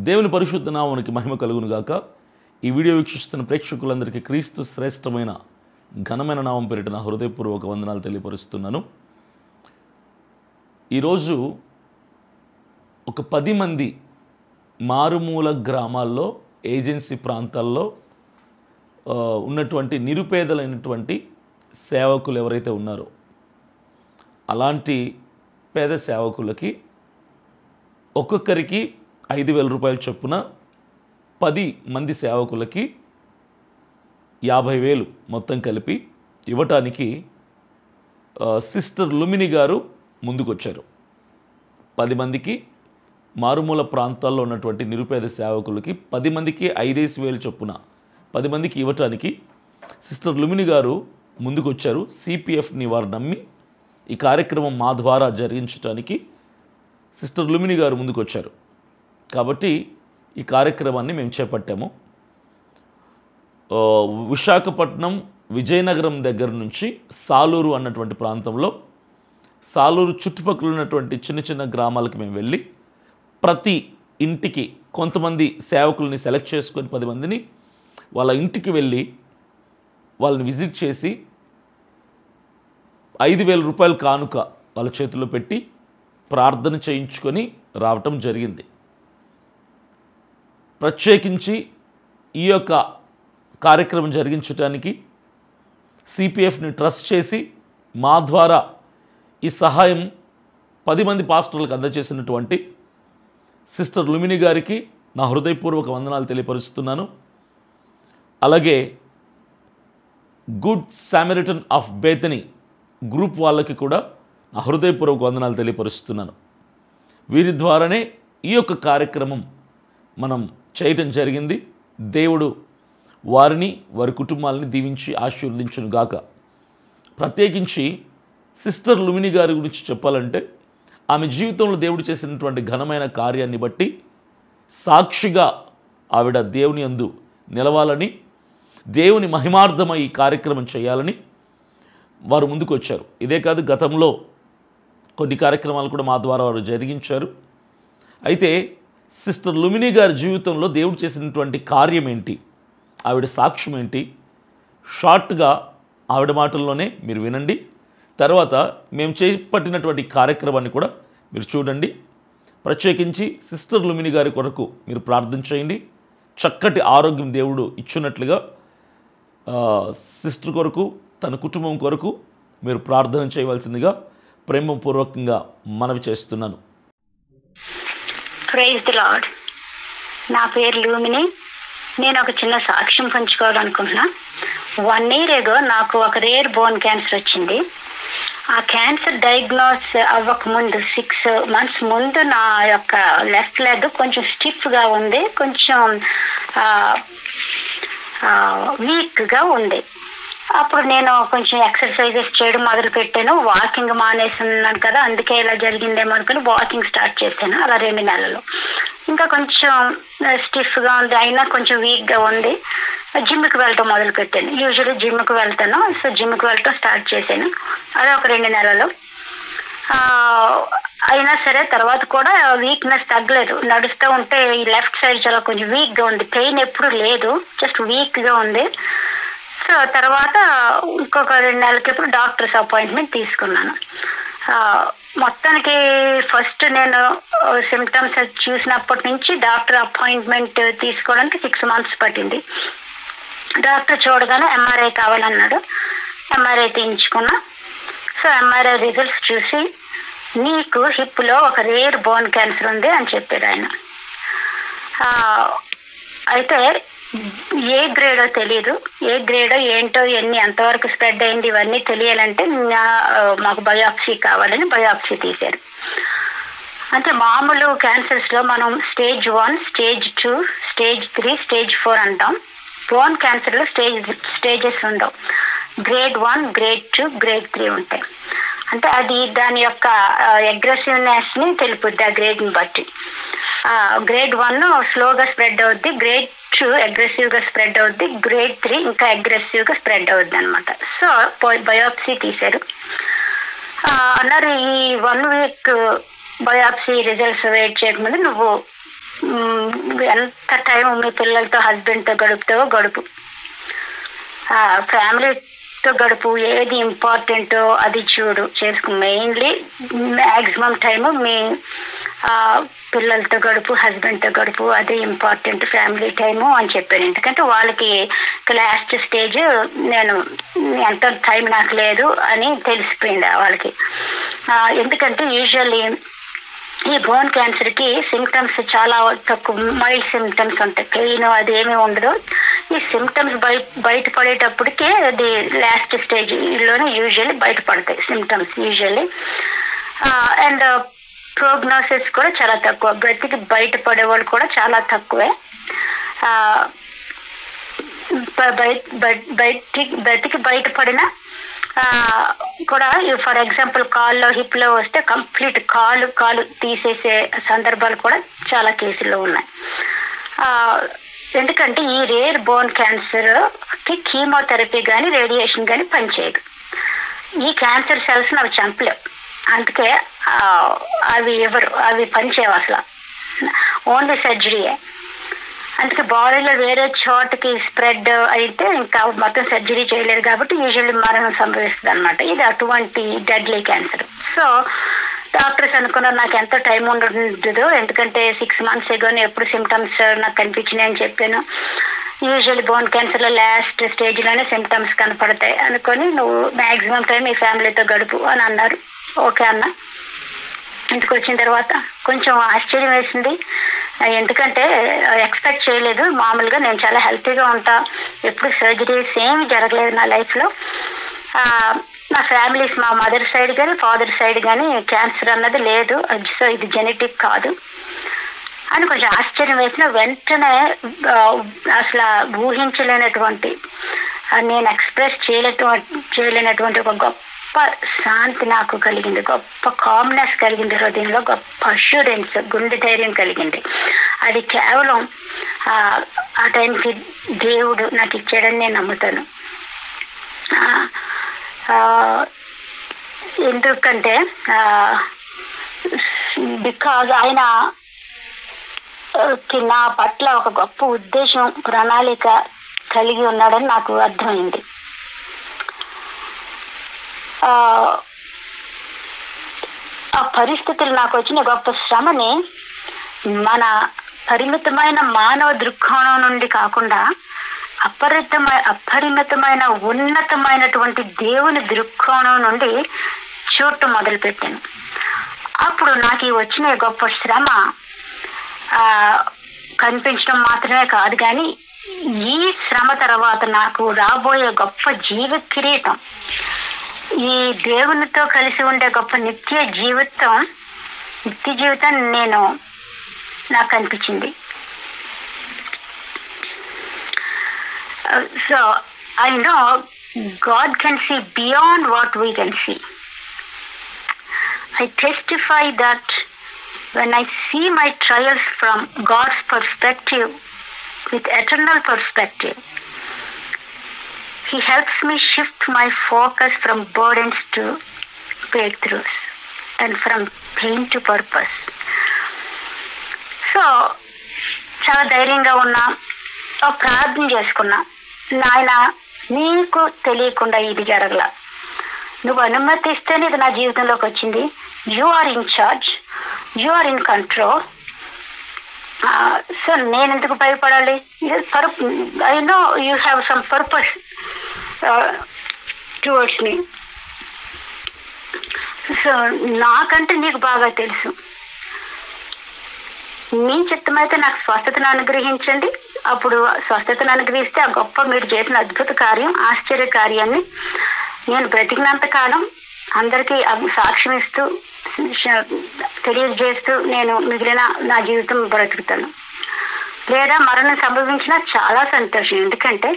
దేవుని పరిశుద్ధ నామమునికి మహిమ కలుగును గాక. ఈ వీడియో వీక్షిస్తున్న ప్రేక్షకులందరికీ క్రీస్తు శ్రేష్టమైన ఘనమైన నామం పేరిట నా హృదయపూర్వక వందనాలు తెలియపరుస్తున్నాను. ఈరోజు ఒక 10 మంది మారుమూల గ్రామాల్లో ఏజెన్సీ ప్రాంతాల్లో ఉన్నటువంటి నిరుపేదలైనటువంటి సేవకులు ఎవరైతే ఉన్నారో అలాంటి పేద సేవకులకి ఒక్కొక్కరికి 5,000 రూపాయల చొప్పున 10 మంది సేవకులకి 50,000 మొత్తం కలిపి ఇవ్వటానికి సిస్టర్ లుమిని గారు ముందుకొచ్చారు. 10 మందికి మారుమూల ప్రాంతాల్లో ఉన్నటువంటి నిరుపేద సేవకులకి 10 మందికి 5,000 చొప్పున 10 మందికి ఇవ్వటానికి సిస్టర్ లుమిని గారు ముందుకొచ్చారు. సిపిఎఫ్ని వారు నమ్మి ఈ కార్యక్రమం మా ద్వారా జరిగించడానికి సిస్టర్ లుమిని గారు ముందుకొచ్చారు. కాబట్టి ఈ కార్యక్రమాన్ని మేము చేపట్టాము. విశాఖపట్నం విజయనగరం దగ్గర నుంచి సాలూరు అన్నటువంటి ప్రాంతంలో సాలూరు చుట్టుపక్కల ఉన్నటువంటి చిన్న చిన్న గ్రామాలకు మేము వెళ్ళి ప్రతి ఇంటికి కొంతమంది సేవకుల్ని సెలెక్ట్ చేసుకొని 10 మందిని వాళ్ళ ఇంటికి వెళ్ళి వాళ్ళని విజిట్ చేసి 5,000 రూపాయల కానుక వాళ్ళ చేతిలో పెట్టి ప్రార్థన చేయించుకొని రావటం జరిగింది. ప్రత్యేకించి ఈ యొక్క కార్యక్రమం జరిగించడానికి సిపిఎఫ్ని ట్రస్ట్ చేసి మా ద్వారా ఈ సహాయం 10 మంది పాస్టర్లకు అందజేసినటువంటి సిస్టర్ లుమిని గారికి నా హృదయపూర్వక వందనాలు తెలియపరుస్తున్నాను. అలాగే గుడ్ సామరిటన్ ఆఫ్ బేతనీ గ్రూప్ వాళ్ళకి కూడా నా హృదయపూర్వక వందనాలు తెలియపరుస్తున్నాను. వీరి ద్వారానే ఈ యొక్క కార్యక్రమం మనం చేయటం జరిగింది. దేవుడు వారిని వారి కుటుంబాలని దీవించి ఆశీర్వదించును గాక. ప్రత్యేకించి సిస్టర్ లుమిని గారి గురించి చెప్పాలంటే ఆమె జీవితంలో దేవుడు చేసినటువంటి ఘనమైన కార్యాన్ని బట్టి సాక్షిగా ఆవిడ దేవుని యందు నిలవాలని, దేవుని మహిమార్థమై ఈ కార్యక్రమం చేయాలని వారు ముందుకు వచ్చారు. ఇదే కాదు, గతంలో కొన్ని కార్యక్రమాలు కూడా మా ద్వారా వారు జరిగించారు. అయితే సిస్టర్ లుమిని గారి జీవితంలో దేవుడు చేసినటువంటి కార్యం ఏంటి, ఆవిడ సాక్ష్యం ఏంటి, షార్ట్గా ఆవిడ మాటల్లోనే మీరు వినండి. తర్వాత మేము చేపట్టినటువంటి కార్యక్రమాన్ని కూడా మీరు చూడండి. ప్రత్యేకించి సిస్టర్ లుమిని గారి కొరకు మీరు ప్రార్థన చేయండి. చక్కటి ఆరోగ్యం దేవుడు ఇచ్చినట్లుగా సిస్టర్ కొరకు, తన కుటుంబం కొరకు మీరు ప్రార్థన చేయవలసిందిగా ప్రేమపూర్వకంగా మనవి చేస్తున్నాను. Praise the Lord. నా పేరు లూమిని. నేను ఒక చిన్న సాక్ష్యం పంచుకోవాలనుకుంటున్నా. 1 year ago నాకు ఒక రేర్ బోన్ క్యాన్సర్ వచ్చింది. ఆ క్యాన్సర్ డయాగ్నోస్ అవ్వక ముందు 6 months ముందు నా యొక్క లెఫ్ట్ లెగ్ కొంచెం స్టిఫ్గా ఉంది, కొంచెం వీక్గా ఉంది. అప్పుడు నేను కొంచెం ఎక్సర్సైజెస్ చేయడం మొదలు పెట్టాను. వాకింగ్ మానేస్తున్నాను కదా, అందుకే ఇలా జరిగిందేమో అనుకుని వాకింగ్ స్టార్ట్ చేశాను. అలా 2 నెలలు. ఇంకా కొంచెం స్టిఫ్గా ఉంది, అయినా కొంచెం వీక్గా ఉంది. జిమ్కి వెళ్ళటం మొదలు పెట్టాను. యూజువల్లీ జిమ్కి వెళ్తాను. సో జిమ్కి వెళ్ళటం స్టార్ట్ చేశాను. అదే ఒక 2 నెలలు. అయినా సరే తర్వాత కూడా వీక్నెస్ తగ్గలేదు. నడుస్తూ ఉంటే ఈ లెఫ్ట్ సైడ్ చాలా కొంచెం వీక్గా ఉంది. పెయిన్ ఎప్పుడు లేదు, జస్ట్ వీక్గా ఉంది. సో తర్వాత ఇంకొక 2 నెలలకి ఇప్పుడు డాక్టర్స్ అపాయింట్మెంట్ తీసుకున్నాను. మొత్తానికి ఫస్ట్ నేను సిమ్టమ్స్ చూసినప్పటి నుంచి డాక్టర్ అపాయింట్మెంట్ తీసుకోవడానికి 6 months పట్టింది. డాక్టర్ చూడగానే ఎంఆర్ఐ కావాలన్నాడు. ఎంఆర్ఐ తీయించుకున్నా. సో ఎంఆర్ఐ రిజల్ట్స్ చూసి నీకు హిప్లో ఒక రేర్ బోన్ క్యాన్సర్ ఉంది అని చెప్పాడు ఆయన. అయితే ఏ గ్రేడో తెలియదు, ఏ గ్రేడో ఏంటో, ఎన్ని ఎంతవరకు స్ప్రెడ్ అయింది ఇవన్నీ తెలియాలంటే మాకు బయాప్సీ కావాలని బయాప్సీ తీశారు. అంటే మామూలు క్యాన్సర్స్లో మనం స్టేజ్ 1, స్టేజ్ 2, స్టేజ్ 3, స్టేజ్ 4 అంటాం. బోన్ క్యాన్సర్లో స్టేజెస్ ఉండవు. గ్రేడ్ 1, గ్రేడ్ 2, గ్రేడ్ 3 ఉంటాయి. అంటే అది దాని యొక్క అగ్రెసివ్నెస్ని తెలుపుద్ది ఆ గ్రేడ్ని బట్టి. గ్రేడ్ 1 స్లోగా స్ప్రెడ్ అవుద్ది, గ్రేడ్ 2 అగ్రెసివ్గా స్ప్రెడ్ అవుద్ది, గ్రేడ్ 3 ఇంకా అగ్రెసివ్గా స్ప్రెడ్ అవుద్ది అనమాట. సో బయాప్సీ తీశారు. అన్నారు ఈ 1 week బయాప్సీ రిజల్ట్స్ వెయిట్ చేయకముందు నువ్వు ఎంత టైం మీ పిల్లలతో హస్బెండ్తో గడుపుతావో గడుపు, ఫ్యామిలీతో గడుపు, ఏది ఇంపార్టెంటో అది చూడు చేసుకో. మెయిన్లీ మ్యాక్సిమం టైము మీ పిల్లలతో గడుపు, హస్బెండ్తో గడుపు, అదే ఇంపార్టెంట్ ఫ్యామిలీ టైము అని చెప్పాను. ఎందుకంటే వాళ్ళకి లాస్ట్ స్టేజ్ నేను ఎంత టైం నాకు లేదు అని తెలిసిపోయింది వాళ్ళకి. ఎందుకంటే యూజువల్లీ ఈ బోన్ క్యాన్సర్కి సిమ్టమ్స్ చాలా తక్కువ, మైల్డ్ సిమ్టమ్స్ ఉంటాయి, పెయిన్ అది ఏమీ ఉండదు. ఈ సిమ్టమ్స్ బయటపడేటప్పటికే అది లాస్ట్ స్టేజ్లోనే యూజువల్లీ బయటపడతాయి సిమ్టమ్స్ యూజువల్లీ. అండ్ ప్రోగ్నోసిస్ కూడా చాలా తక్కువ, బ్రతికి బయటపడే వాళ్ళు కూడా చాలా తక్కువే. బ్రతికి బయటపడిన కూడా ఫర్ ఎగ్జాంపుల్ కాల్లో హిప్లో వస్తే కంప్లీట్ కాలు తీసేసే సందర్భాలు కూడా చాలా కేసుల్లో ఉన్నాయి. ఎందుకంటే ఈ రేర్ బోన్ క్యాన్సర్కి కీమోథెరపీ కానీ రేడియేషన్ కానీ పనిచేయదు. ఈ క్యాన్సర్ సెల్స్ అవి చంపలేవు, అందుకే అవి పనిచేయవు అసలు, ఓన్లీ సర్జరీయే. అందుకే బాడీలో వేరే చోటకి స్ప్రెడ్ అయితే ఇంకా మొత్తం సర్జరీ చేయలేరు కాబట్టి యూజువల్లీ మరణం సంభవిస్తుంది అనమాట. ఇది అటువంటి డెడ్లీ క్యాన్సర్. సో డాక్టర్స్ అనుకున్నారు నాకు ఎంతో టైం ఉండదు, ఎందుకంటే 6 months ఎగోని ఎప్పుడు సిమ్టమ్స్ నాకు కనిపించినాయి అని చెప్పాను. యూజువల్లీ బోన్ క్యాన్సర్లో లాస్ట్ స్టేజ్లోనే సిమ్టమ్స్ కనపడతాయి అనుకొని నువ్వు మ్యాక్సిమం టైం ఈ ఫ్యామిలీతో గడుపు అని అన్నారు. ఓకే అన్న. ఇంటికి వచ్చిన తర్వాత కొంచెం ఆశ్చర్యం వేసింది, ఎందుకంటే ఎక్స్పెక్ట్ చేయలేదు. మామూలుగా నేను చాలా హెల్తీగా ఉంటా, ఎప్పుడు సర్జరీస్ ఏమి జరగలేదు నా లైఫ్లో. నా ఫ్యామిలీస్ మా మదర్ సైడ్ కానీ ఫాదర్ సైడ్ కానీ క్యాన్సర్ అన్నది లేదు, సో ఇది జెనెటిక్ కాదు అని కొంచెం ఆశ్చర్యం వేసిన వెంటనే అసలు ఊహించలేనటువంటి, నేను ఎక్స్ప్రెస్ చేయలేనటువంటి ఒక గొప్ప శాంతి నాకు కలిగింది, గొప్ప కామ్నెస్ కలిగింది హృదయంలో, గొప్ప అష్యూరెన్స్, గుండె ధైర్యం కలిగింది. అది కేవలం ఆ టైంకి దేవుడు నాకు ఇచ్చాడని నేను నమ్ముతాను. ఎందుకంటే బికాజ్ ఆయన నా పట్ల ఒక గొప్ప ఉద్దేశం, ప్రణాళిక కలిగి ఉన్నాడని నాకు అర్థమైంది. ఆ పరిస్థితులు నాకు వచ్చిన గొప్ప శ్రమని మన పరిమితమైన మానవ దృక్కోణం నుండి కాకుండా అపరిమితమైన ఉన్నతమైనటువంటి దేవుని దృక్కోణం నుండి చూడటం మొదలుపెట్టాను. అప్పుడు నాకు ఈ వచ్చిన గొప్ప శ్రమ కనిపించడం మాత్రమే కాదు, కానీ ఈ శ్రమ తర్వాత నాకు రాబోయే గొప్ప జీవ కిరీటం, ఈ దేవునితో కలిసి ఉండే గొప్ప నిత్య జీవితాన్ని నాకు అనిపించింది. So I know God can see beyond what we can see. I testify that when I see my trials from God's perspective, with eternal perspective, He helps me shift my focus from burdens to breakthroughs and from pain to purpose. So చాలా ధైర్యంగా ఉన్నా, ప్రార్థన చేసుకున్నా, నాయన నీకు తెలియకుండా ఇది జరగల, నువ్వు అనుమతిస్తేనే ఇది నా జీవితంలోకి వచ్చింది. You are in charge, you are in control. So నేను ఎందుకు భయపడాలి? I know you have some purpose towards me. So నాకంటే నీకు బాగా తెలుసు, మీ చిత్తమైతే నాకు స్వస్థతను అనుగ్రహించండి. అప్పుడు స్వస్థతను అనుగ్రహిస్తే ఆ గొప్ప మీరు చేసిన అద్భుత కార్యం, ఆశ్చర్య కార్యాన్ని నేను బ్రతికినంత కాలం అందరికీ సాక్ష్యం ఇస్తూ తెలియజేస్తూ నేను మిగిలిన నా జీవితం బ్రతుకుతాను. లేదా మరణం సంభవించినా చాలా సంతోషం, ఎందుకంటే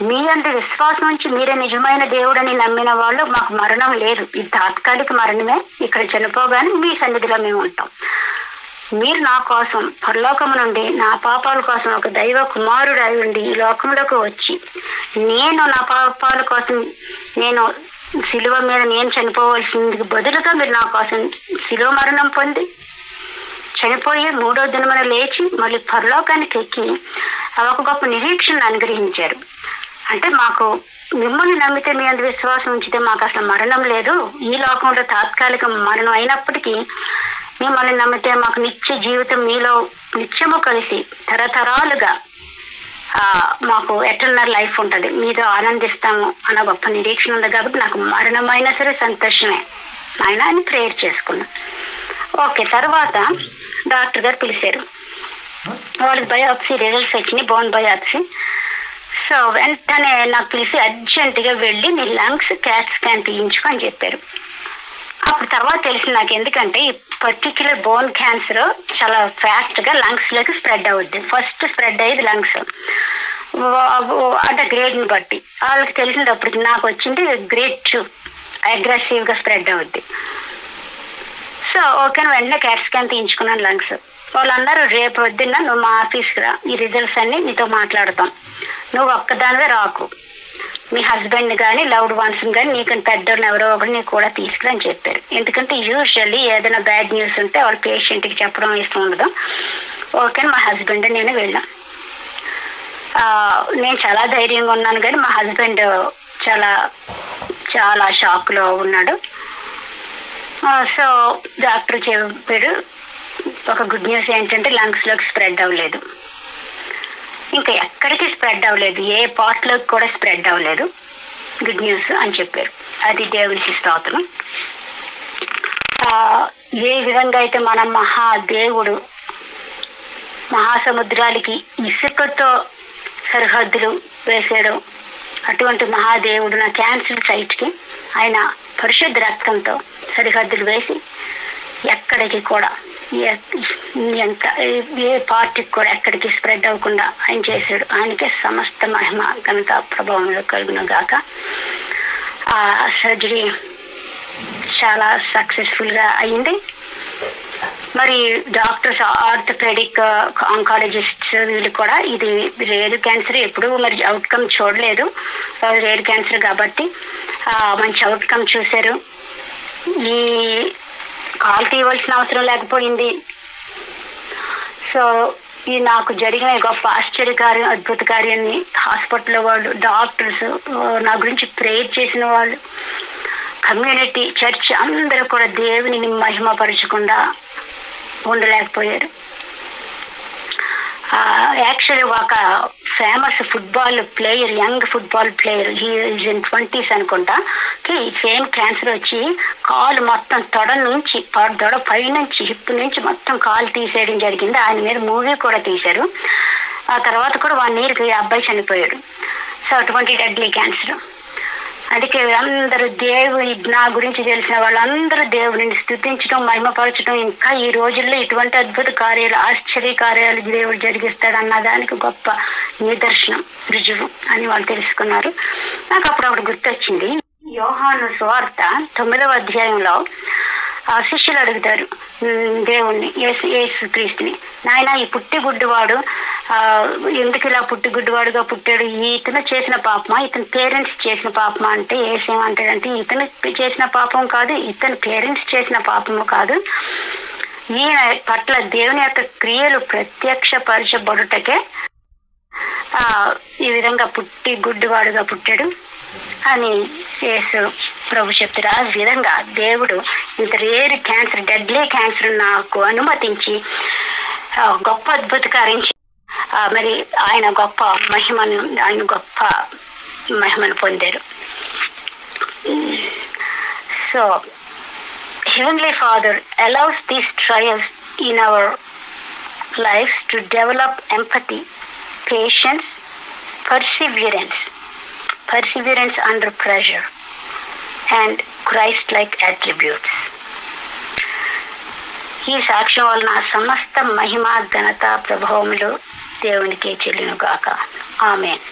మీ అంత విశ్వాసం నుంచి మీరే నిజమైన దేవుడని నమ్మిన వాళ్ళు మాకు మరణం లేదు, ఇది తాత్కాలిక మరణమే, ఇక్కడ చనిపోగానే మీ సన్నిధిలో మేము ఉంటాం. మీరు నా కోసం పరలోకము నుండి నా పాపాల కోసం ఒక దైవ కుమారుడు అయి ఉండి ఈ లోకంలోకి వచ్చి నేను నా పాపాల కోసం నేను శిలువ మీద నేను చనిపోవలసింది బదులుగా మీరు నా కోసం శిలువ మరణం పొంది చనిపోయి 3వ దినమున లేచి మళ్ళీ పరలోకానికి ఎక్కి ఒక గొప్ప నిరీక్షణను అనుగ్రహించారు. అంటే మాకు మిమ్మల్ని నమ్మితే మీ అందు విశ్వాసం ఉంచితే మాకు అసలు మరణం లేదు, ఈ లోకంలో తాత్కాలిక మరణం అయినప్పటికీ మిమ్మల్ని నమ్మితే మాకు నిత్య జీవితం మీలో నిత్యము కలిసి తరతరాలుగా మాకు ఎటర్నల్ లైఫ్ ఉంటుంది, మీతో ఆనందిస్తాము అన్న గొప్ప నిరీక్షణ ఉంది. కాబట్టి నాకు మరణమైనా సరే సంతోషమే ఆయన అని ప్రేయర్ చేసుకున్నాం. ఓకే, తర్వాత డాక్టర్ గారు పిలిచారు. వాళ్ళకి బయాప్సీ రిజల్ట్స్ వచ్చినాయి, బోన్ బయాప్సీ. సో వెంటనే నాకు పిలిచి అర్జెంటుగా వెళ్ళి నీ లంగ్స్ క్యాట్ స్కాన్ తీయించుకో అని చెప్పారు. అప్పుడు తర్వాత తెలిసింది నాకు, ఎందుకంటే ఈ పర్టిక్యులర్ బోన్ క్యాన్సర్ చాలా ఫాస్ట్గా లంగ్స్లోకి స్ప్రెడ్ అవుద్ది. ఫస్ట్ స్ప్రెడ్ అయ్యేది లంగ్స్, అంటే గ్రేడ్ని బట్టి వాళ్ళకి తెలిసినప్పటికి నాకు వచ్చింది గ్రేడ్ 2, అగ్రెసివ్గా స్ప్రెడ్ అవుద్ది. సో ఓకే, వెంటనే క్యాట్ స్కాన్ తీయించుకున్నాను లంగ్స్. వాళ్ళందరూ రేపు వద్దున్న నువ్వు మా ఆఫీస్కి రా, ఈ రిజల్ట్స్ అన్ని నీతో మాట్లాడతాం, నువ్వు ఒక్కదానివే రాకు, మీ హస్బెండ్ కానీ లవ్డ్ వన్స్ కానీ నీకు పెద్దోళ్ళని ఎవరో ఒకరు నీకు కూడా తీసుకురా అని చెప్పారు. ఎందుకంటే యూజువల్లీ ఏదైనా బ్యాడ్ న్యూస్ ఉంటే వాళ్ళ పేషెంట్కి చెప్పడం ఇష్టం ఉండదు. ఓకే, మా హస్బెండ్ నేను వెళ్ళాం. నేను చాలా ధైర్యంగా ఉన్నాను, కానీ మా హస్బెండ్ చాలా చాలా షాక్లో ఉన్నాడు. సో డాక్టర్ చెప్పాడు, ఒక గుడ్ న్యూస్ ఏంటంటే లంగ్స్లోకి స్ప్రెడ్ అవ్వలేదు, ఇంకా ఎక్కడికి స్ప్రెడ్ అవ్వలేదు, ఏ పార్ట్లోకి కూడా స్ప్రెడ్ అవ్వలేదు, గుడ్ న్యూస్ అని చెప్పారు. అది దేవునికి స్తోత్రం. ఏ విధంగా అయితే మన మహాదేవుడు మహాసముద్రాలకి ఇసుకతో సరిహద్దులు వేసాడు, అటువంటి మహాదేవుడు నా క్యాన్సర్ సైట్కి ఆయన పరిశుద్ధ రక్తంతో సరిహద్దులు వేసి ఎక్కడికి కూడా ఏ పార్టీకి కూడా ఎక్కడికి స్ప్రెడ్ అవ్వకుండా ఆయన చేశాడు. ఆయనకే సమస్త మహిమ ఘనత ప్రభావంలో కలుగును గాక. ఆ సర్జరీ చాలా సక్సెస్ఫుల్గా అయింది. మరి డాక్టర్స్, ఆర్థోపెడిక్ ఆంకాలజిస్ట్స్ వీళ్ళు కూడా ఇది రేర్ క్యాన్సర్, ఎప్పుడూ మరి అవుట్కమ్ చూడలేదు, రేర్ క్యాన్సర్ కాబట్టి మంచి అవుట్కమ్ చూశారు. ఈ కాల్ తీయవలసిన అవసరం లేకపోయింది. సో ఈ నాకు జరిగిన గొప్ప ఆశ్చర్యకార్యం, అద్భుత కార్యాన్ని హాస్పిటల్లో వాళ్ళు, డాక్టర్స్, నా గురించి ప్రేయర్ చేసిన వాళ్ళు, కమ్యూనిటీ, చర్చ్ అందరూ కూడా దేవుని మహిమపరచకుండా ఉండలేకపోయారు. యాక్చువల్లీ ఒక famous football player, young football player, he is in 20s అనుకుంటా, సేమ్ క్యాన్సర్ వచ్చి కాలు మొత్తం తొడ నుంచి పైనుంచి హిప్ నుంచి మొత్తం కాలు తీసేయడం జరిగింది. ఆయన మీద మూవీ కూడా తీశారు. ఆ తర్వాత కూడా 1 yearకి అబ్బాయి చనిపోయాడు. సో అటువంటి డెడ్లీ క్యాన్సర్. అందుకే అందరూ దేవుని, నా గురించి తెలిసిన వాళ్ళందరూ దేవుడిని స్తుతించడం, మహిమపరచడం, ఇంకా ఈ రోజుల్లో ఇటువంటి అద్భుత కార్యాలు, ఆశ్చర్య కార్యాలు దేవుడు జరిగిస్తాడు అన్న దానికి గొప్ప నిదర్శనం, రుజువు అని వాళ్ళు తెలుసుకున్నారు. నాకు అప్పుడు గుర్తొచ్చింది, యోహాను సువార్త 9వ అధ్యాయంలో శిష్యులు అడుగుతారు దేవుణ్ణి, యేసు క్రీస్తుని, నాయన ఈ పుట్టిగుడ్డివాడు ఎందుకు ఇలా పుట్టిగుడ్డివాడుగా పుట్టాడు, ఇతను చేసిన పాపమా, ఇతని పేరెంట్స్ చేసిన పాపమా అంటే ఏసేమంటాడంటే ఇతను చేసిన పాపం కాదు, ఇతని పేరెంట్స్ చేసిన పాపము కాదు, ఈయన పట్ల దేవుని యొక్క క్రియలు ప్రత్యక్షపరచబడుటకే ఈ విధంగా గుడ్డివాడుగా పుట్టాడు అని యేసు ప్రభు చెప్తారు. ఆ విధంగా దేవుడు ఇంత రేర్ క్యాన్సర్, డెడ్లీ క్యాన్సర్ నాకు అనుమతించి గొప్ప అద్భుత కార్యం, మరి ఆయన గొప్ప మహిమను పొందారు. So Heavenly Father allows these trials in our lives to develop empathy, patience, perseverance under pressure, and Christ-like attributes. ఈ సాక్ష్యం వలన సమస్త మహిమ ఘనత ప్రభావములు దేవునికి చెల్లును గాక. ఆమేన్.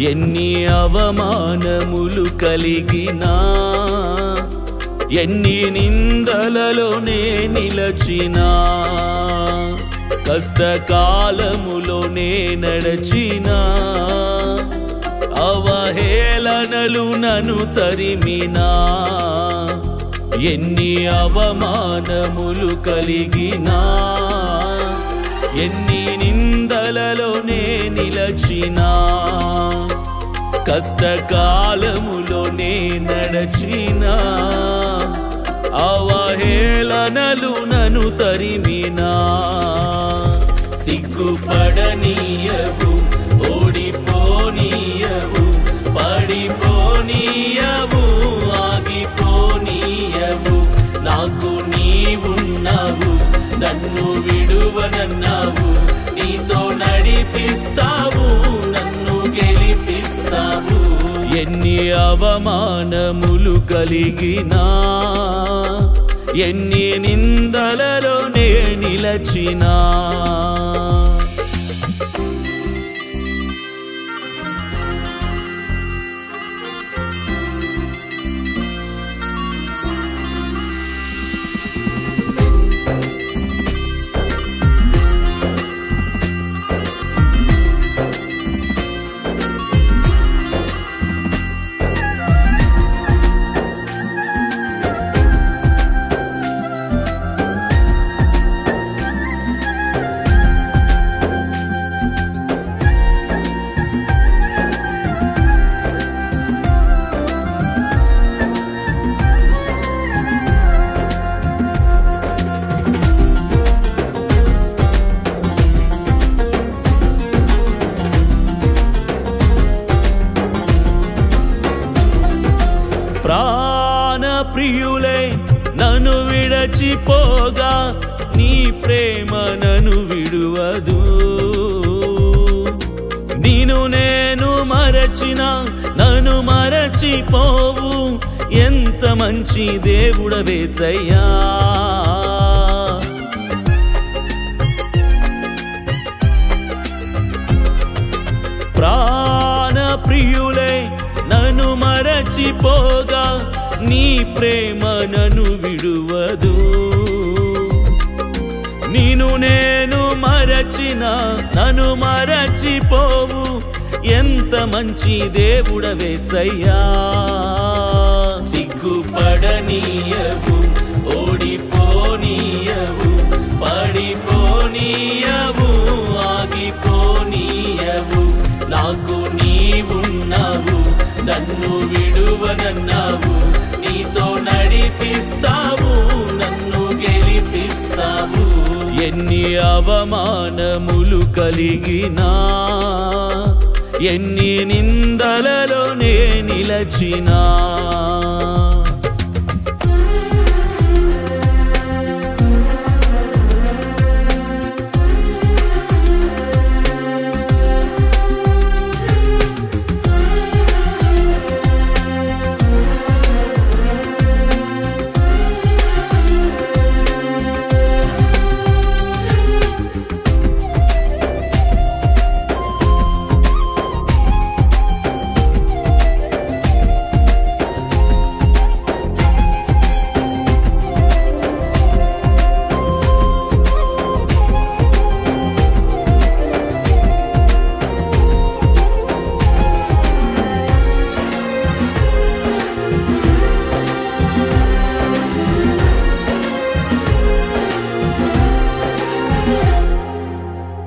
ఎన్ని అవమానములు కలిగినా, ఎన్ని నిందలలోనే నిలచినా, కష్టకాలములోనే నడచినా, అవహేళనలు నన్ను తరిమినా, ఎన్ని అవమానములు కలిగినా, ఎన్ని నిందలలోనే నిలచినా, కష్టకాలములోనే నడచినా, అవహేళనలు నన్ను తరిమినా, సిగ్గుపడనీయవు, ఓడిపోనీయవు, పడిపోనీయవు, ఆగిపోనీయవు. నాకు నీవున్నావు, నన్ను విడువనన్నావు, నీతో నడిపిస్తావు, నన్ను గెలిపిస్తావు. ఎన్ని అవమానములు కలిగినా, ఎన్ని నిందలలోనే నిలచినా, ప్రాణప్రియులే నన్ను విడచిపోగా, నీ ప్రేమ నన్ను విడువదు. నిన్ను నేను మరచిన నన్ను మరచిపోవు, ఎంత మంచి దేవుడవేసయ్యా. ప్రాణప్రియులే నన్ను మరచిపోగా, నీ ప్రేమ నన్ను విడువదు. నిన్ను నేను మరచిన నన్ను మరచిపోవు, ఎంత మంచి దేవుడవేసయ్యా. సిగ్గుపడనీయవు, ఓడిపోనీయవు, పడిపోనీయవు, ఆగిపోనీయవు. నాకు నీవున్నావు, నన్ను విడువనన్నావు, నీతో నడిపిస్తావు, నన్ను గెలిపిస్తావు. ఎన్ని అవమానములు కలిగినా, ఎన్ని నిందలలోనే నిలచినా,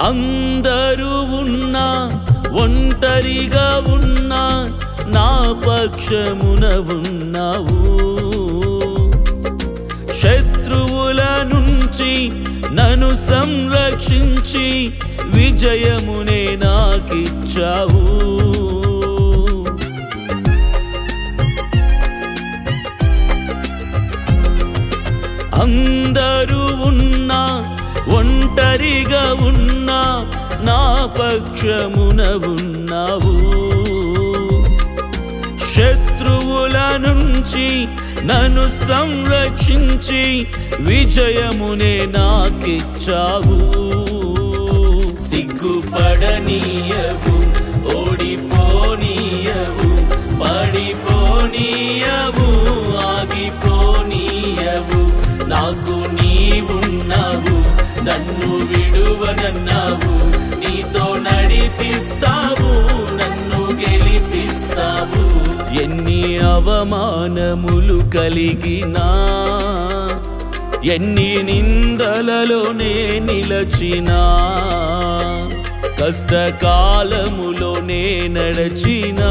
అందరూ ఉన్నా, ఒంటరిగా ఉన్నా, నా పక్షమున ఉన్నావు. శత్రువుల నుంచి నన్ను సంరక్షించి, విజయమునే నాకిచ్చావు. అందరూ ఉన్నా, ఒంటరిగా ఉన్నా, నా పక్షమున ఉన్నావు. శత్రువుల నుంచి నన్ను సంరక్షించి, విజయమునే నాకిచ్చావు. సిగ్గుపడనీయవు, ఓడిపోని విడువనన్నావు, నీతో నడిపిస్తావు, నన్ను గెలిపిస్తావు. ఎన్ని అవమానములు కలిగినా, ఎన్ని నిందలలోనే నిలచినా, కష్టకాలములోనే నడచినా,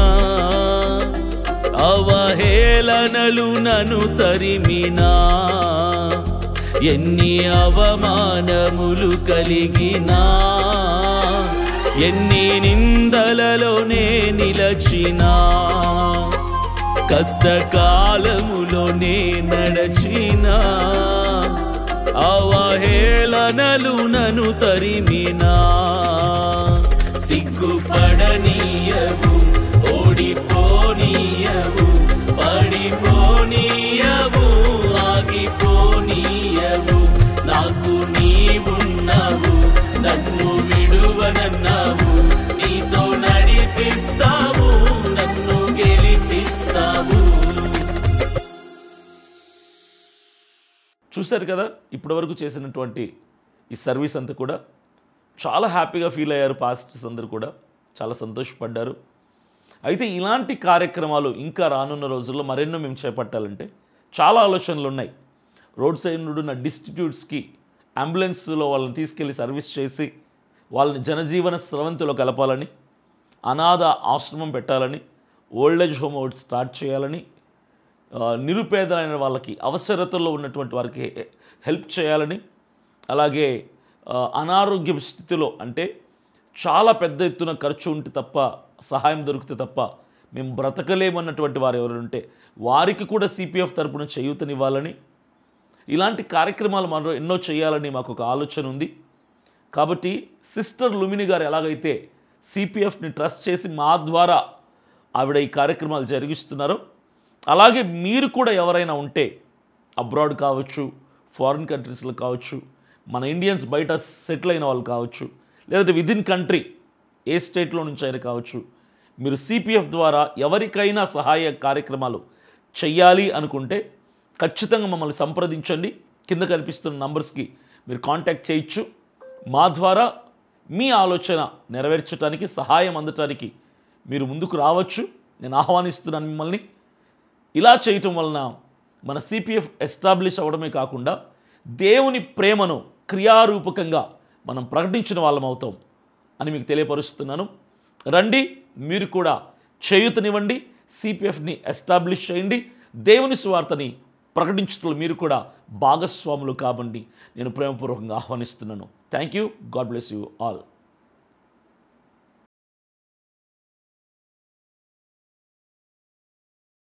అవహేళనలు నన్ను తరిమినా, ఎన్ని అవమానములు కలిగినా, ఎన్ని నిందలలోనే నిలచినా, కష్టకాలములోనే నడచినా, అవహేళనలు నన్ను తరిమినా, సిగ్గుపడనీయవు, ఓడిపోనీయవు, పడిపోనీయవు, ఆగిపోనీయవు. నాకు నీవున్నావు, నన్ను విడువనన్నావు, నీతో నడిపిస్తావు, నన్ను గెలిపిస్తావు. చూశారు కదా ఇప్పటివరకు చేసినటువంటి ఈ సర్వీస్ అంతా కూడా చాలా హ్యాపీగా ఫీల్ అయ్యారు. పాస్టర్స్ అందరూ కూడా చాలా సంతోషపడ్డారు. అయితే ఇలాంటి కార్యక్రమాలు ఇంకా రానున్న రోజుల్లో మరెన్నో మేము చేపట్టాలంటే చాలా ఆలోచనలు ఉన్నాయి. రోడ్ సైడ్ ఉన్న డిస్టిట్యూట్స్కి అంబులెన్స్లో వాళ్ళని తీసుకెళ్ళి సర్వీస్ చేసి వాళ్ళని జనజీవన స్రవంతిలో కలపాలని, అనాథ ఆశ్రమం పెట్టాలని, ఓల్డేజ్ హోమ్ ఒకటి స్టార్ట్ చేయాలని, నిరుపేదలైన వాళ్ళకి అవసరతల్లో ఉన్నటువంటి వారికి హెల్ప్ చేయాలని, అలాగే అనారోగ్య స్థితిలో అంటే చాలా పెద్ద ఎత్తున ఖర్చు ఉంటే తప్ప, సహాయం దొరికితే తప్ప మేము బ్రతకలేమన్నటువంటి వారు ఎవరు ఉంటే వారికి కూడా సిపిఎఫ్ తరపున చేయూతనివ్వాలని, ఇలాంటి కార్యక్రమాలు మనం ఎన్నో చేయాలని మాకు ఒక ఆలోచన ఉంది. కాబట్టి సిస్టర్ లుమిని గారు ఎలాగైతే సిపిఎఫ్ని ట్రస్ట్ చేసి మా ద్వారా ఆవిడ ఈ కార్యక్రమాలు జరిగిస్తున్నారో, అలాగే మీరు కూడా ఎవరైనా ఉంటే అబ్రాడ్ కావచ్చు, ఫారిన్ కంట్రీస్లో కావచ్చు, మన ఇండియన్స్ బయట సెటిల్ అయిన వాళ్ళు కావచ్చు, లేదంటే విదిన్ కంట్రీ ఏ స్టేట్లో నుంచి అయినా కావచ్చు, మీరు సిపిఎఫ్ ద్వారా ఎవరికైనా సహాయ కార్యక్రమాలు చెయ్యాలి అనుకుంటే ఖచ్చితంగా మమ్మల్ని సంప్రదించండి. కింద కనిపిస్తున్న నంబర్స్కి మీరు కాంటాక్ట్ చేయొచ్చు. మా ద్వారా మీ ఆలోచన నెరవేర్చడానికి, సహాయం అందటానికి మీరు ముందుకు రావచ్చు. నేను ఆహ్వానిస్తున్నాను మిమ్మల్ని. ఇలా చేయటం వలన మన సిపిఎఫ్ ఎస్టాబ్లిష్ అవ్వడమే కాకుండా దేవుని ప్రేమను క్రియారూపకంగా మనం ప్రకటించిన వాళ్ళం అవుతాం అని మీకు తెలియపరుస్తున్నాను. రండి, మీరు కూడా చేయూతనివ్వండి, సిపిఎఫ్ని ఎస్టాబ్లిష్ చేయండి, దేవుని సువార్తని ప్రకటించడంలో మీరు కూడా భాగస్వాములు కాబండి నేను ప్రేమపూర్వకంగా ఆహ్వానిస్తున్నాను. Thank you. God bless you all.